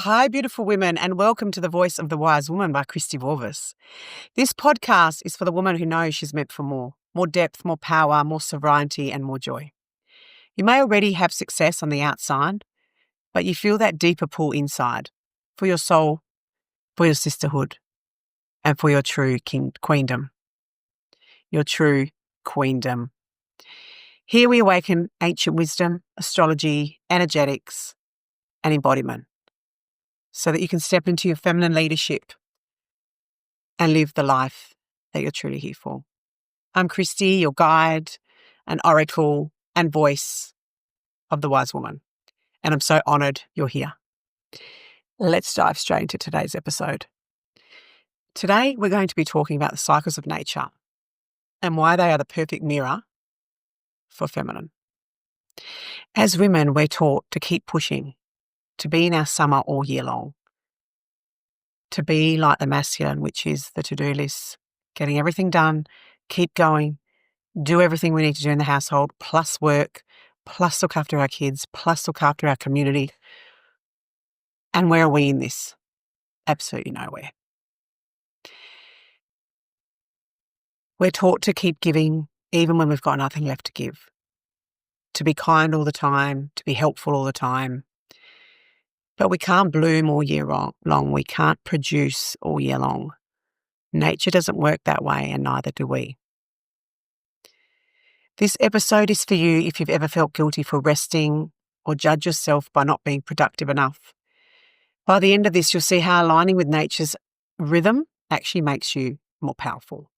Hi, beautiful women, and welcome to The Voice of the Wise Woman by Kristy Borbas. This podcast is for the woman who knows she's meant for more depth, more power, more sovereignty, and more joy. You may already have success on the outside, but you feel that deeper pull inside for your soul, for your sisterhood, and for your true queendom. Your true queendom. Here we awaken ancient wisdom, astrology, energetics, and embodiment, so that you can step into your feminine leadership and live the life that you're truly here for. I'm Kristy, your guide, an oracle, and voice of the wise woman, and I'm so honoured you're here. Let's dive straight into today's episode. Today, we're going to be talking about the cycles of nature and why they are the perfect mirror for feminine. As women, we're taught to keep pushing, to be in our summer all year long, to be like the masculine, which is the to-do list, getting everything done, keep going, do everything we need to do in the household, plus work, plus look after our kids, plus look after our community. And where are we in this? Absolutely nowhere. We're taught to keep giving even when we've got nothing left to give, to be kind all the time, to be helpful all the time. But we can't bloom all year long. We can't produce all year long. Nature doesn't work that way, and neither do we. This episode is for you if you've ever felt guilty for resting or judge yourself by not being productive enough. By the end of this, you'll see how aligning with nature's rhythm actually makes you more powerful.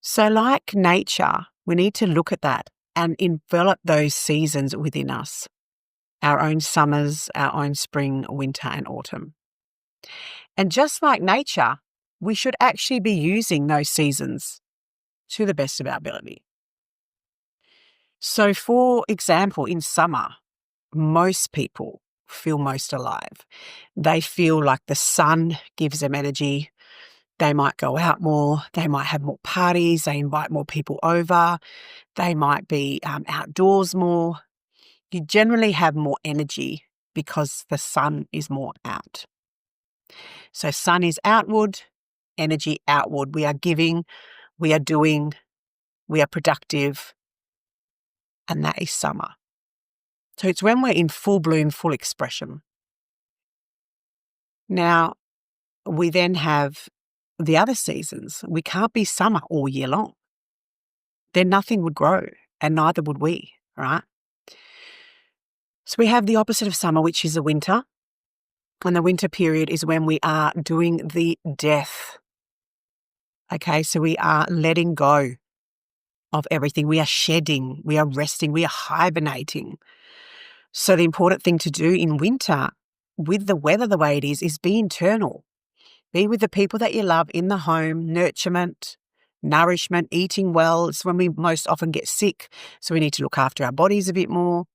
So like nature, we need to look at that and envelop those seasons within us. Our own summers, our own spring, winter, and autumn. And just like nature, we should actually be using those seasons to the best of our ability. So for example, in summer, most people feel most alive. They feel like the sun gives them energy. They might go out more. They might have more parties. They invite more people over. They might be outdoors more. You generally have more energy because the sun is more out. So sun is outward, energy outward. We are giving, we are doing, we are productive, and that is summer. So it's when we're in full bloom, full expression. Now, we then have the other seasons. We can't be summer all year long. Then nothing would grow, and neither would we, right? So we have the opposite of summer, which is the winter. And the winter period is when we are doing the death. Okay, so we are letting go of everything. We are shedding, we are resting, we are hibernating. So the important thing to do in winter with the weather the way it is be internal. Be with the people that you love in the home, nurturement, nourishment, eating well. It's when we most often get sick. So we need to look after our bodies a bit more.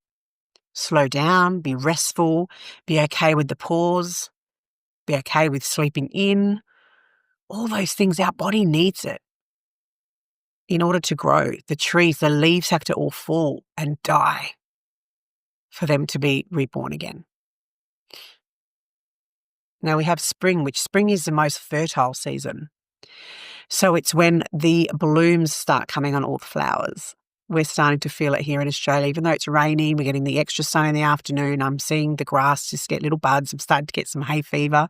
Slow down, be restful, be okay with the pause, be okay with sleeping in. All those things, our body needs it in order to grow. The trees, the leaves have to all fall and die for them to be reborn again. Now we have spring, which spring is the most fertile season. So it's when the blooms start coming on all the flowers. We're starting to feel it here in Australia. Even though it's rainy, we're getting the extra sun in the afternoon. I'm seeing the grass just get little buds. I'm starting to get some hay fever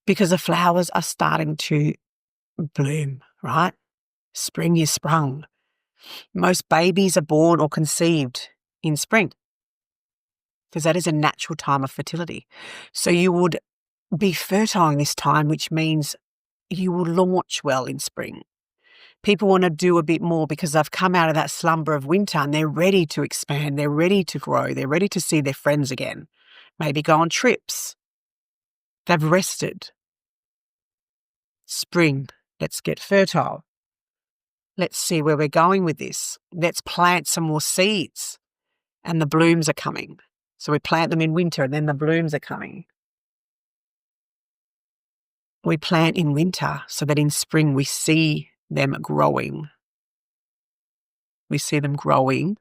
because the flowers are starting to bloom, right? Spring is sprung. Most babies are born or conceived in spring because that is a natural time of fertility. So you would be fertile in this time, which means you will launch well in spring. People want to do a bit more because they've come out of that slumber of winter and they're ready to expand, they're ready to grow, they're ready to see their friends again, maybe go on trips. They've rested. Spring, let's get fertile. Let's see where we're going with this. Let's plant some more seeds and the blooms are coming. So we plant them in winter and then the blooms are coming. We plant in winter so that in spring we see them growing. We see them growing,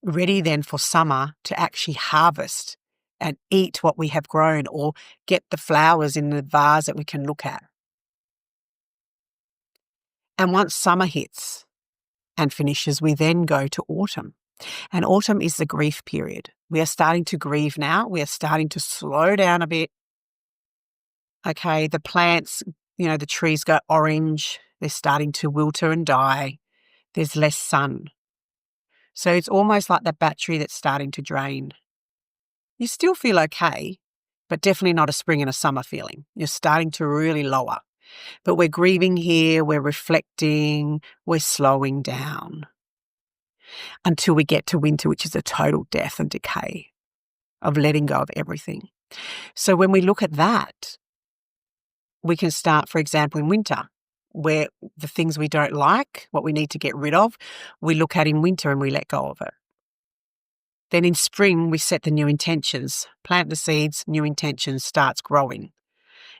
ready then for summer to actually harvest and eat what we have grown or get the flowers in the vase that we can look at. And once summer hits and finishes, we then go to autumn. And autumn is the grief period. We are starting to grieve now. We are starting to slow down a bit. Okay, the plants, the trees go orange. They're starting to wilter and die. There's less sun. So it's almost like the battery that's starting to drain. You still feel okay, but definitely not a spring and a summer feeling. You're starting to really lower. But we're grieving here, we're reflecting, we're slowing down until we get to winter, which is a total death and decay of letting go of everything. So when we look at that, we can start, for example, in winter, where the things we don't like, what we need to get rid of, we look at in winter and we let go of it. Then in spring, we set the new intentions, plant the seeds, new intentions, starts growing.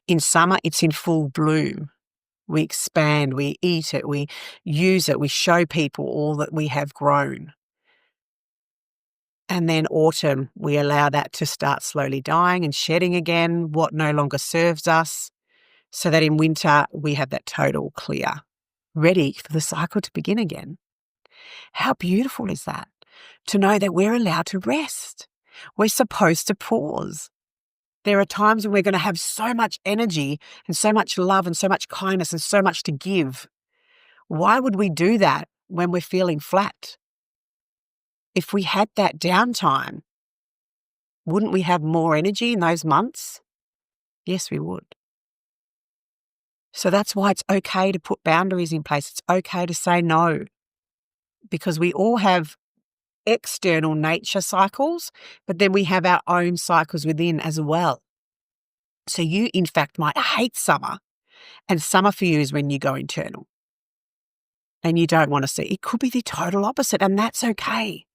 In summer, it's in full bloom. We expand, we eat it, we use it, we show people all that we have grown. And then autumn, we allow that to start slowly dying and shedding again, what no longer serves us, so that in winter, we have that total clear, ready for the cycle to begin again. How beautiful is that? To know that we're allowed to rest. We're supposed to pause. There are times when we're going to have so much energy and so much love and so much kindness and so much to give. Why would we do that when we're feeling flat? If we had that downtime, wouldn't we have more energy in those months? Yes, we would. So that's why it's okay to put boundaries in place. It's okay to say no, because we all have external nature cycles, but then we have our own cycles within as well. So you, in fact, might hate summer, and summer for you is when you go internal and you don't want to see. It could be the total opposite, and that's okay.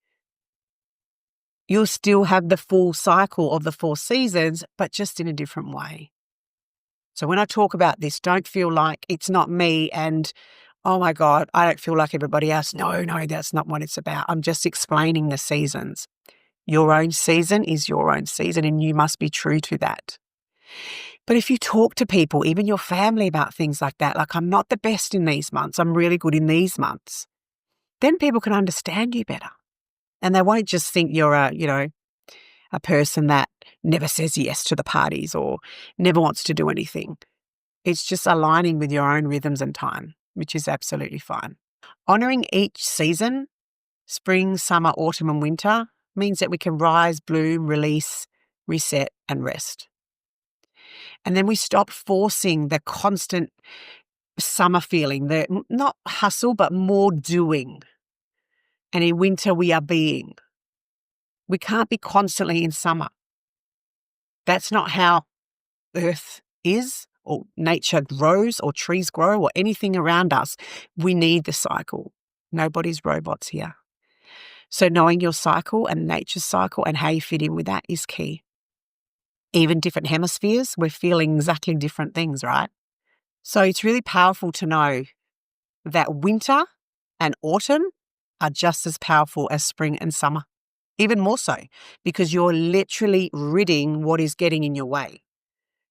You'll still have the full cycle of the 4 seasons, but just in a different way. So when I talk about this, don't feel like it's not me and, oh my God, I don't feel like everybody else. No, that's not what it's about. I'm just explaining the seasons. Your own season is your own season, and you must be true to that. But if you talk to people, even your family, about things like that, like, I'm not the best in these months, I'm really good in these months, then people can understand you better. And they won't just think you're a person that never says yes to the parties or never wants to do anything. It's just aligning with your own rhythms and time, which is absolutely fine. Honoring each season, spring, summer, autumn, and winter, means that we can rise, bloom, release, reset, and rest. And then we stop forcing the constant summer feeling, the not hustle, but more doing. And in winter, we are being. We can't be constantly in summer. That's not how Earth is, or nature grows, or trees grow, or anything around us. We need the cycle. Nobody's robots here. So knowing your cycle and nature's cycle and how you fit in with that is key. Even different hemispheres, we're feeling exactly different things, right? So it's really powerful to know that winter and autumn are just as powerful as spring and summer, even more so, because you're literally ridding what is getting in your way.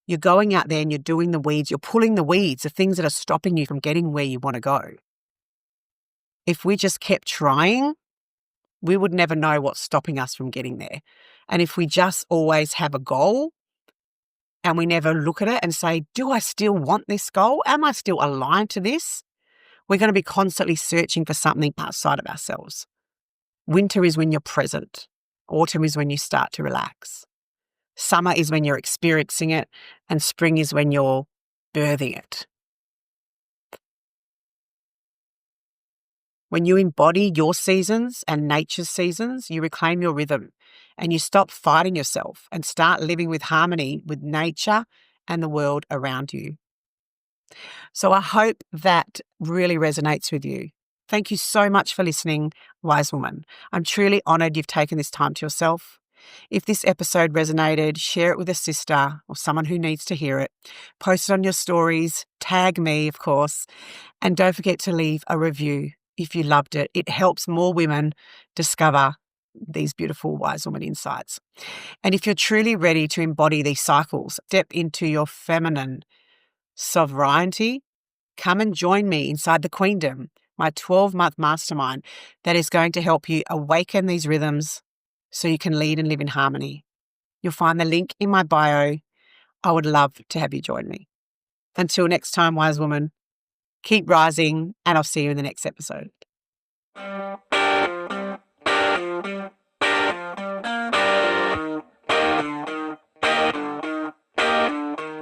You're going out there and you're doing the weeds, you're pulling the weeds, the things that are stopping you from getting where you want to go. If we just kept trying, we would never know what's stopping us from getting there. And if we just always have a goal and we never look at it and say, do I still want this goal? Am I still aligned to this? We're going to be constantly searching for something outside of ourselves. Winter is when you're present. Autumn is when you start to relax. Summer is when you're experiencing it, and spring is when you're birthing it. When you embody your seasons and nature's seasons, you reclaim your rhythm and you stop fighting yourself and start living with harmony with nature and the world around you. So I hope that really resonates with you. Thank you so much for listening, wise woman. I'm truly honoured you've taken this time to yourself. If this episode resonated, share it with a sister or someone who needs to hear it. Post it on your stories, tag me, of course, and don't forget to leave a review if you loved it. It helps more women discover these beautiful wise woman insights. And if you're truly ready to embody these cycles, step into your feminine sovereignty, come and join me inside the Queendom, my 12-month mastermind that is going to help you awaken these rhythms so you can lead and live in harmony. You'll find the link in my bio. I would love to have you join me. Until next time, wise woman, keep rising, and I'll see you in the next episode.